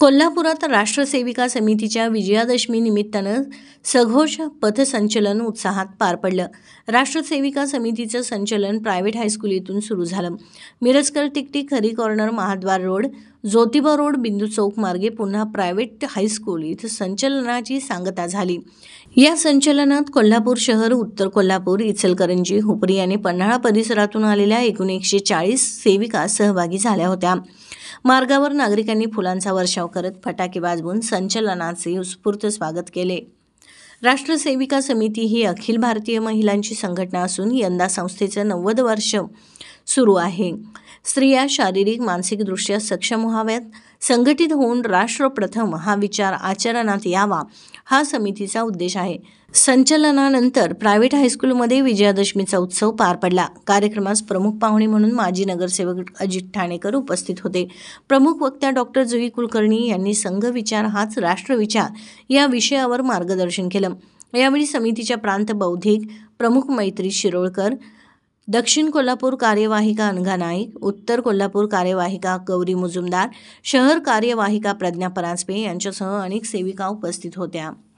कोल्हापुरात राष्ट्रसेविका समितीच्या विजयादशमी निमित्तानं सघोष पथसंचलन उत्साहात पार पडलं। राष्ट्रसेविका समितीचं संचलन प्रायव्हेट हायस्कूल येथून सुरू झालं। मिरजकर टिकटी खरी कॉर्नर महाद्वार रोड ज्योतिबा रोड बिंदू चौक मार्गे पुन्हा प्रायव्हेट हायस्कूल इथं संचलनाची सांगता झाली। या संचलनात कोल्हापूर शहर, उत्तर कोल्हापूर, इचलकरंजी, हुपरी आणि पन्हाळा परिसरातून आलेल्या एकूण 140 सेविका सहभागी झाल्या होत्या। मार्गावर नागरिकांनी फुलांचा वर्षाव करत फटाके वाजवून संचलनाचे उत्स्फूर्त स्वागत केले। राष्ट्रसेविका समिती ही अखिल भारतीय महिलांची संघटना असून यंदा संस्थेचं 90 वर्ष सुरू आहे। स्त्रिया शारीरिक मानसिकदृष्ट्या सक्षम व्हाव्यात, संघटित होऊन राष्ट्र प्रथम हा विचार आचरणात यावा, हा समितीचा उद्देश आहे। संचलनानंतर प्रायव्हेट हायस्कूलमध्ये विजयादशमीचा उत्सव पार पडला। कार्यक्रमास प्रमुख पाहुणे म्हणून माजी नगरसेवक अजित ठाणेकर उपस्थित होते। प्रमुख वक्त्या डॉक्टर जुई कुलकर्णी यांनी संघ विचार हाच राष्ट्रविचार या विषयावर मार्गदर्शन केलं। यावेळी समितीच्या प्रांत बौद्धिक प्रमुख मैत्री शिरोळकर, दक्षिण कोल्हापूर कार्यवाहिका अनघा नाईक, उत्तर कोल्हापूर कार्यवाहिका गौरी मुजुमदार, शहर कार्यवाहिका प्रज्ञा परांजपे यांच्यासह अनेक सेविका उपस्थित होत्या।